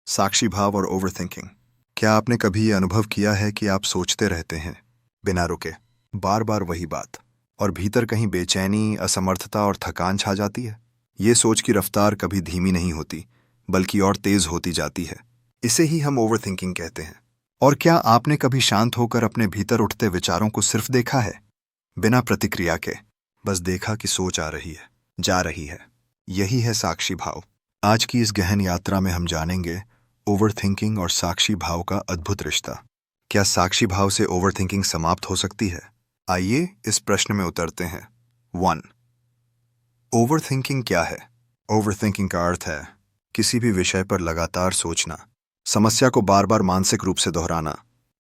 साक्षी भाव और ओवरथिंकिंग। क्या आपने कभी ये अनुभव किया है कि आप सोचते रहते हैं बिना रुके, बार बार वही बात, और भीतर कहीं बेचैनी, असमर्थता और थकान छा जाती है? ये सोच की रफ्तार कभी धीमी नहीं होती, बल्कि और तेज होती जाती है। इसे ही हम ओवरथिंकिंग कहते हैं। और क्या आपने कभी शांत होकर अपने भीतर उठते विचारों को सिर्फ देखा है, बिना प्रतिक्रिया के? बस देखा कि सोच आ रही है, जा रही है। यही है साक्षी भाव। आज की इस गहन यात्रा में हम जानेंगे ओवरथिंकिंग और साक्षी भाव का अद्भुत रिश्ता। क्या साक्षी भाव से ओवरथिंकिंग समाप्त हो सकती है? आइए इस प्रश्न में उतरते हैं। 1. ओवरथिंकिंग क्या है? ओवरथिंकिंग का अर्थ है किसी भी विषय पर लगातार सोचना, समस्या को बार बार मानसिक रूप से दोहराना,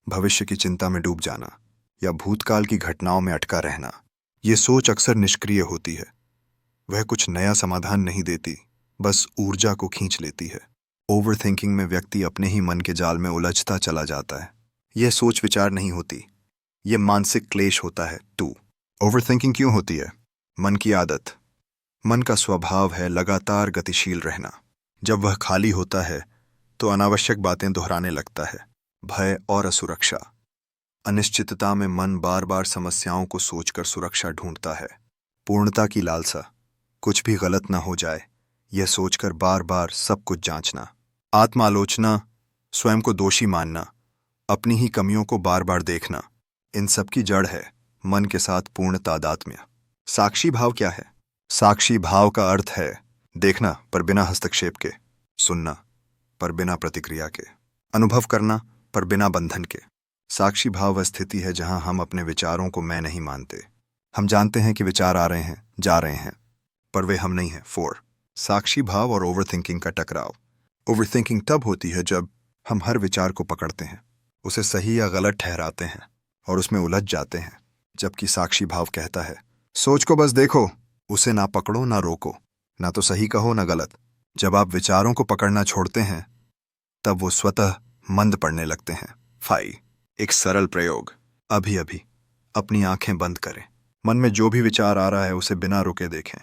भविष्य की चिंता में डूब जाना या भूतकाल की घटनाओं में अटका रहना। ये सोच अक्सर निष्क्रिय होती है। वह कुछ नया समाधान नहीं देती, बस ऊर्जा को खींच लेती है। ओवरथिंकिंग में व्यक्ति अपने ही मन के जाल में उलझता चला जाता है। यह सोच विचार नहीं होती, यह मानसिक क्लेश होता है। 2. ओवरथिंकिंग क्यों होती है? मन की आदत। मन का स्वभाव है लगातार गतिशील रहना। जब वह खाली होता है तो अनावश्यक बातें दोहराने लगता है। भय और असुरक्षा। अनिश्चितता में मन बार बार समस्याओं को सोचकर सुरक्षा ढूंढता है। पूर्णता की लालसा। कुछ भी गलत न हो जाए, यह सोचकर बार बार सब कुछ जांचना। आत्मालोचना, स्वयं को दोषी मानना, अपनी ही कमियों को बार बार देखना। इन सब की जड़ है मन के साथ पूर्ण तादात्म्य। साक्षी भाव क्या है? साक्षी भाव का अर्थ है देखना पर बिना हस्तक्षेप के, सुनना पर बिना प्रतिक्रिया के, अनुभव करना पर बिना बंधन के। साक्षी भाव वह स्थिति है जहां हम अपने विचारों को मैं नहीं मानते। हम जानते हैं कि विचार आ रहे हैं, जा रहे हैं, पर वे हम नहीं हैं। 4. साक्षी भाव और ओवरथिंकिंग का टकराव। ओवरथिंकिंग तब होती है जब हम हर विचार को पकड़ते हैं, उसे सही या गलत ठहराते हैं और उसमें उलझ जाते हैं। जबकि साक्षी भाव कहता है सोच को बस देखो, उसे ना पकड़ो ना रोको, ना तो सही कहो ना गलत। जब आप विचारों को पकड़ना छोड़ते हैं तब वो स्वतः मंद पड़ने लगते हैं। 5. एक सरल प्रयोग। अभी अभी अपनी आंखें बंद करें। मन में जो भी विचार आ रहा है उसे बिना रुके देखें।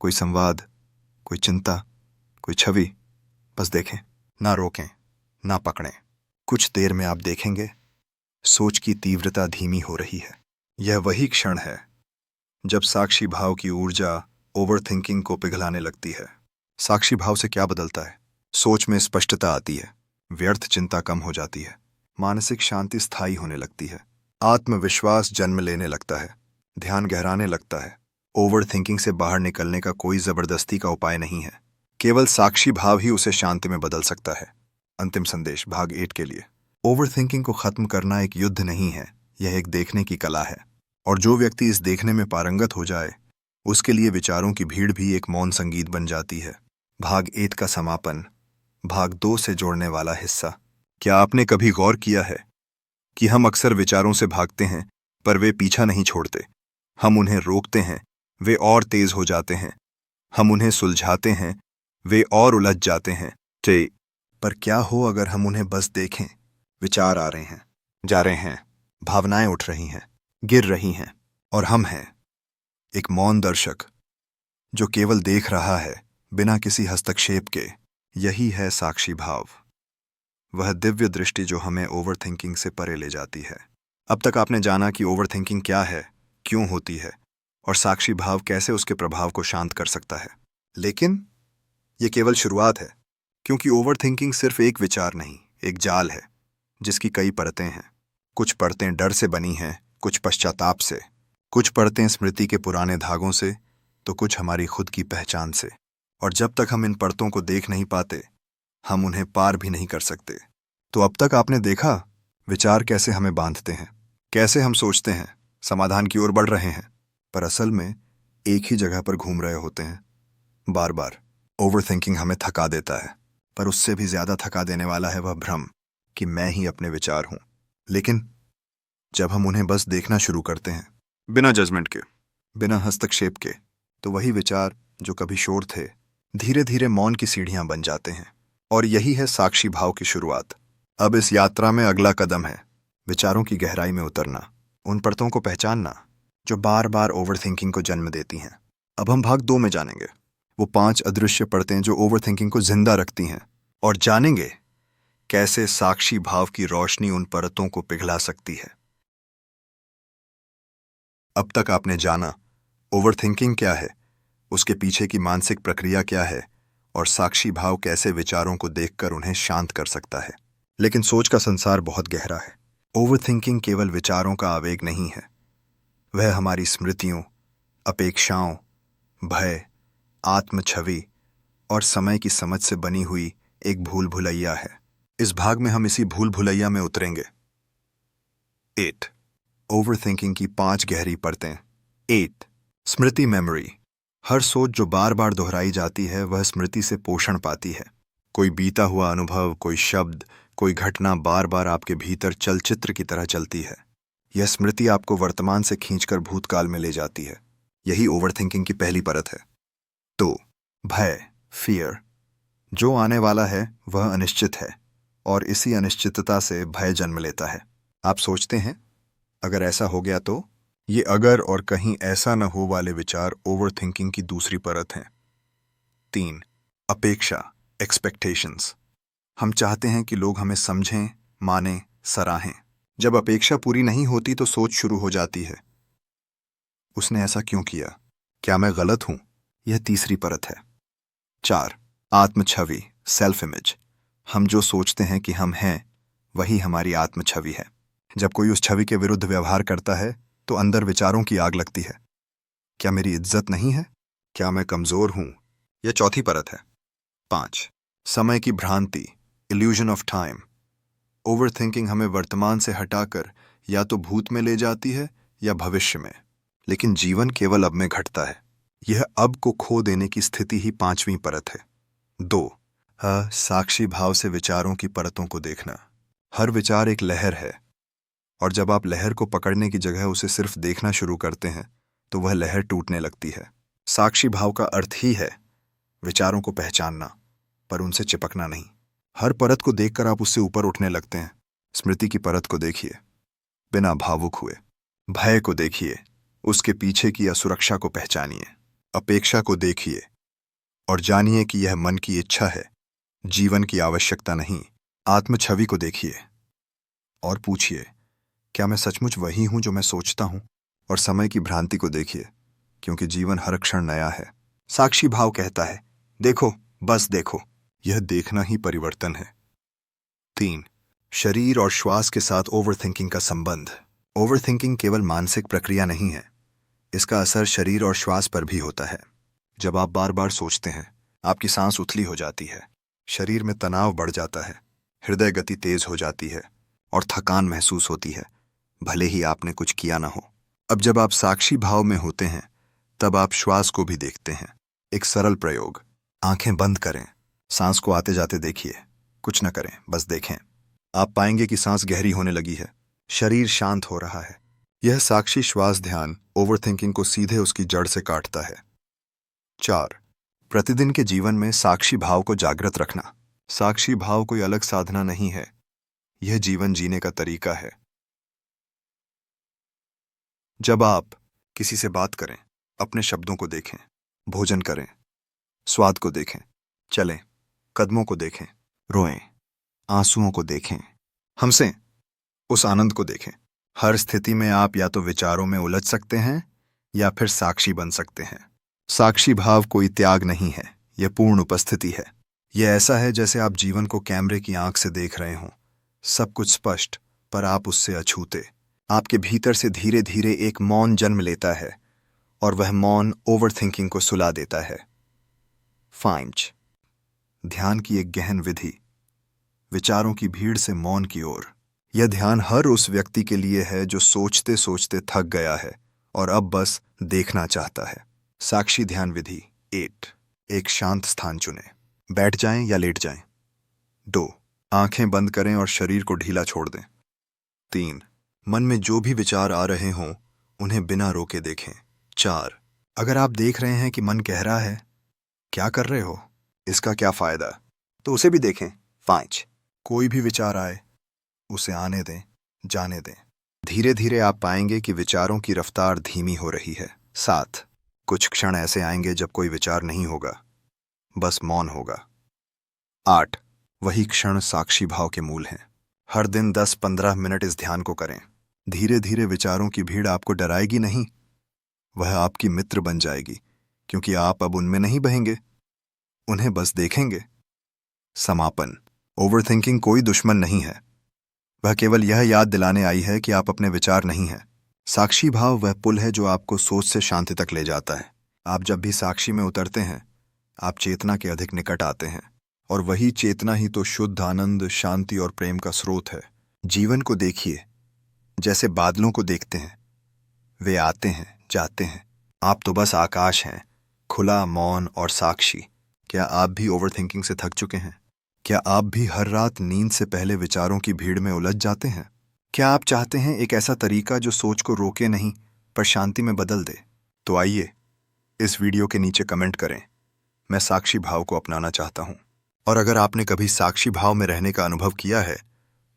कोई संवाद, कोई चिंता, कोई छवि, बस देखें, ना रोकें, ना पकड़ें। कुछ देर में आप देखेंगे सोच की तीव्रता धीमी हो रही है। यह वही क्षण है जब साक्षी भाव की ऊर्जा ओवरथिंकिंग को पिघलाने लगती है। साक्षी भाव से क्या बदलता है? सोच में स्पष्टता आती है, व्यर्थ चिंता कम हो जाती है, मानसिक शांति स्थायी होने लगती है, आत्मविश्वास जन्म लेने लगता है, ध्यान गहराने लगता है। ओवरथिंकिंग से बाहर निकलने का कोई जबरदस्ती का उपाय नहीं है, केवल साक्षी भाव ही उसे शांति में बदल सकता है। अंतिम संदेश भाग 8 के लिए। ओवरथिंकिंग को खत्म करना एक युद्ध नहीं है, यह एक देखने की कला है। और जो व्यक्ति इस देखने में पारंगत हो जाए, उसके लिए विचारों की भीड़ भी एक मौन संगीत बन जाती है। भाग 8 का समापन भाग 2 से जोड़ने वाला हिस्सा। क्या आपने कभी गौर किया है कि हम अक्सर विचारों से भागते हैं पर वे पीछा नहीं छोड़ते? हम उन्हें रोकते हैं, वे और तेज हो जाते हैं। हम उन्हें सुलझाते हैं, वे और उलझ जाते हैं। पर क्या हो अगर हम उन्हें बस देखें? विचार आ रहे हैं, जा रहे हैं, भावनाएं उठ रही हैं, गिर रही हैं, और हम हैं एक मौन दर्शक जो केवल देख रहा है बिना किसी हस्तक्षेप के। यही है साक्षी भाव, वह दिव्य दृष्टि जो हमें ओवरथिंकिंग से परे ले जाती है। अब तक आपने जाना कि ओवरथिंकिंग क्या है, क्यों होती है, और साक्षी भाव कैसे उसके प्रभाव को शांत कर सकता है। लेकिन यह केवल शुरुआत है, क्योंकि ओवरथिंकिंग सिर्फ एक विचार नहीं, एक जाल है जिसकी कई परतें हैं। कुछ परतें डर से बनी हैं, कुछ पश्चाताप से, कुछ परतें स्मृति के पुराने धागों से, तो कुछ हमारी खुद की पहचान से। और जब तक हम इन परतों को देख नहीं पाते, हम उन्हें पार भी नहीं कर सकते। तो अब तक आपने देखा विचार कैसे हमें बांधते हैं, कैसे हम सोचते हैं, समाधान की ओर बढ़ रहे हैं, पर असल में एक ही जगह पर घूम रहे होते हैं बार बार। ओवरथिंकिंग हमें थका देता है, पर उससे भी ज्यादा थका देने वाला है वह भ्रम कि मैं ही अपने विचार हूं। लेकिन जब हम उन्हें बस देखना शुरू करते हैं, बिना जजमेंट के, बिना हस्तक्षेप के, तो वही विचार जो कभी शोर थे धीरे धीरे मौन की सीढ़ियां बन जाते हैं। और यही है साक्षी भाव की शुरुआत। अब इस यात्रा में अगला कदम है विचारों की गहराई में उतरना, उन परतों को पहचानना जो बार बार ओवरथिंकिंग को जन्म देती हैं। अब हम भाग 2 में जानेंगे वो 5 अदृश्य परतें जो ओवरथिंकिंग को जिंदा रखती हैं, और जानेंगे कैसे साक्षी भाव की रोशनी उन परतों को पिघला सकती है। अब तक आपने जाना ओवरथिंकिंग क्या है, उसके पीछे की मानसिक प्रक्रिया क्या है और साक्षी भाव कैसे विचारों को देखकर उन्हें शांत कर सकता है। लेकिन सोच का संसार बहुत गहरा है। ओवरथिंकिंग केवल विचारों का आवेग नहीं है, वह हमारी स्मृतियों, अपेक्षाओं, भय, आत्म छवि और समय की समझ से बनी हुई एक भूल भुलैया है। इस भाग में हम इसी भूल भुलैया में उतरेंगे। 8 ओवरथिंकिंग की 5 गहरी परतें। 8 स्मृति मेमोरी। हर सोच जो बार बार दोहराई जाती है वह स्मृति से पोषण पाती है। कोई बीता हुआ अनुभव, कोई शब्द, कोई घटना बार बार आपके भीतर चलचित्र की तरह चलती है। यह स्मृति आपको वर्तमान से खींचकर भूतकाल में ले जाती है। यही ओवरथिंकिंग की पहली परत है। तो भय, फियर। जो आने वाला है वह अनिश्चित है और इसी अनिश्चितता से भय जन्म लेता है। आप सोचते हैं अगर ऐसा हो गया तो? ये अगर और कहीं ऐसा न हो वाले विचार ओवरथिंकिंग की दूसरी परत हैं। 3 अपेक्षा, एक्सपेक्टेशंस। हम चाहते हैं कि लोग हमें समझें, मानें, सराहें। जब अपेक्षा पूरी नहीं होती तो सोच शुरू हो जाती है, उसने ऐसा क्यों किया? क्या मैं गलत हूं? यह तीसरी परत है। 4 आत्म छवि, सेल्फ इमेज। हम जो सोचते हैं कि हम हैं वही हमारी आत्म छवि है। जब कोई उस छवि के विरुद्ध व्यवहार करता है तो अंदर विचारों की आग लगती है। क्या मेरी इज्जत नहीं है? क्या मैं कमजोर हूं? यह चौथी परत है। 5 समय की भ्रांति, इल्यूजन ऑफ टाइम। ओवरथिंकिंग हमें वर्तमान से हटाकर या तो भूत में ले जाती है या भविष्य में, लेकिन जीवन केवल अब में घटता है। यह अब को खो देने की स्थिति ही 5वीं परत है। 2 साक्षी भाव से विचारों की परतों को देखना। हर विचार एक लहर है और जब आप लहर को पकड़ने की जगह उसे सिर्फ देखना शुरू करते हैं तो वह लहर टूटने लगती है। साक्षी भाव का अर्थ ही है विचारों को पहचानना, पर उनसे चिपकना नहीं। हर परत को देखकर आप उससे ऊपर उठने लगते हैं। स्मृति की परत को देखिए, बिना भावुक हुए। भय को देखिए, उसके पीछे की असुरक्षा को पहचानिए। अपेक्षा को देखिए और जानिए कि यह मन की इच्छा है, जीवन की आवश्यकता नहीं। आत्म छवि को देखिए और पूछिए, क्या मैं सचमुच वही हूं जो मैं सोचता हूं? और समय की भ्रांति को देखिए, क्योंकि जीवन हर क्षण नया है। साक्षी भाव कहता है, देखो, बस देखो। यह देखना ही परिवर्तन है। 3 शरीर और श्वास के साथ ओवरथिंकिंग का संबंध। ओवरथिंकिंग केवल मानसिक प्रक्रिया नहीं है, इसका असर शरीर और श्वास पर भी होता है। जब आप बार बार सोचते हैं, आपकी सांस उथली हो जाती है, शरीर में तनाव बढ़ जाता है, हृदय गति तेज हो जाती है और थकान महसूस होती है, भले ही आपने कुछ किया ना हो। अब जब आप साक्षी भाव में होते हैं तब आप श्वास को भी देखते हैं। एक सरल प्रयोग, आंखें बंद करें, सांस को आते जाते देखिए, कुछ न करें, बस देखें। आप पाएंगे कि सांस गहरी होने लगी है, शरीर शांत हो रहा है। यह साक्षी श्वास ध्यान ओवरथिंकिंग को सीधे उसकी जड़ से काटता है। 4 प्रतिदिन के जीवन में साक्षी भाव को जागृत रखना। साक्षी भाव कोई अलग साधना नहीं है, यह जीवन जीने का तरीका है। जब आप किसी से बात करें, अपने शब्दों को देखें। भोजन करें, स्वाद को देखें। चलें, कदमों को देखें। रोएं, आंसुओं को देखें। हंसें, उस आनंद को देखें। हर स्थिति में आप या तो विचारों में उलझ सकते हैं या फिर साक्षी बन सकते हैं। साक्षी भाव कोई त्याग नहीं है, यह पूर्ण उपस्थिति है। यह ऐसा है जैसे आप जीवन को कैमरे की आंख से देख रहे हों, सब कुछ स्पष्ट, पर आप उससे अछूते। आपके भीतर से धीरे धीरे एक मौन जन्म लेता है और वह मौन ओवरथिंकिंग को सुला देता है। 5 ध्यान की एक गहन विधि, विचारों की भीड़ से मौन की ओर। यह ध्यान हर उस व्यक्ति के लिए है जो सोचते सोचते थक गया है और अब बस देखना चाहता है। साक्षी ध्यान विधि। 8 एक शांत स्थान चुनें, बैठ जाएं या लेट जाएं। 2 आंखें बंद करें और शरीर को ढीला छोड़ दें। 3 मन में जो भी विचार आ रहे हों उन्हें बिना रोके देखें। 4 अगर आप देख रहे हैं कि मन कह रहा है, क्या कर रहे हो, इसका क्या फायदा, तो उसे भी देखें। 5 कोई भी विचार आए उसे आने दें, जाने दें। धीरे धीरे आप पाएंगे कि विचारों की रफ्तार धीमी हो रही है। 7 कुछ क्षण ऐसे आएंगे जब कोई विचार नहीं होगा, बस मौन होगा। 8 वही क्षण साक्षी भाव के मूल हैं। हर दिन 10-15 मिनट इस ध्यान को करें। धीरे धीरे विचारों की भीड़ आपको डराएगी नहीं, वह आपकी मित्र बन जाएगी, क्योंकि आप अब उनमें नहीं बहेंगे, उन्हें बस देखेंगे। समापन। ओवरथिंकिंग कोई दुश्मन नहीं है, वह केवल यह याद दिलाने आई है कि आप अपने विचार नहीं हैं। साक्षी भाव वह पुल है जो आपको सोच से शांति तक ले जाता है। आप जब भी साक्षी में उतरते हैं, आप चेतना के अधिक निकट आते हैं, और वही चेतना ही तो शुद्ध आनंद, शांति और प्रेम का स्रोत है। जीवन को देखिए जैसे बादलों को देखते हैं, वे आते हैं, जाते हैं। आप तो बस आकाश हैं, खुला, मौन और साक्षी। क्या आप भी ओवरथिंकिंग से थक चुके हैं? क्या आप भी हर रात नींद से पहले विचारों की भीड़ में उलझ जाते हैं? क्या आप चाहते हैं एक ऐसा तरीका जो सोच को रोके नहीं पर शांति में बदल दे? तो आइए इस वीडियो के नीचे कमेंट करें, मैं साक्षी भाव को अपनाना चाहता हूं। और अगर आपने कभी साक्षी भाव में रहने का अनुभव किया है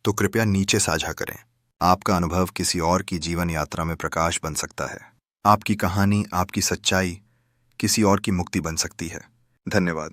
तो कृपया नीचे साझा करें। आपका अनुभव किसी और की जीवन यात्रा में प्रकाश बन सकता है। आपकी कहानी, आपकी सच्चाई किसी और की मुक्ति बन सकती है। धन्यवाद।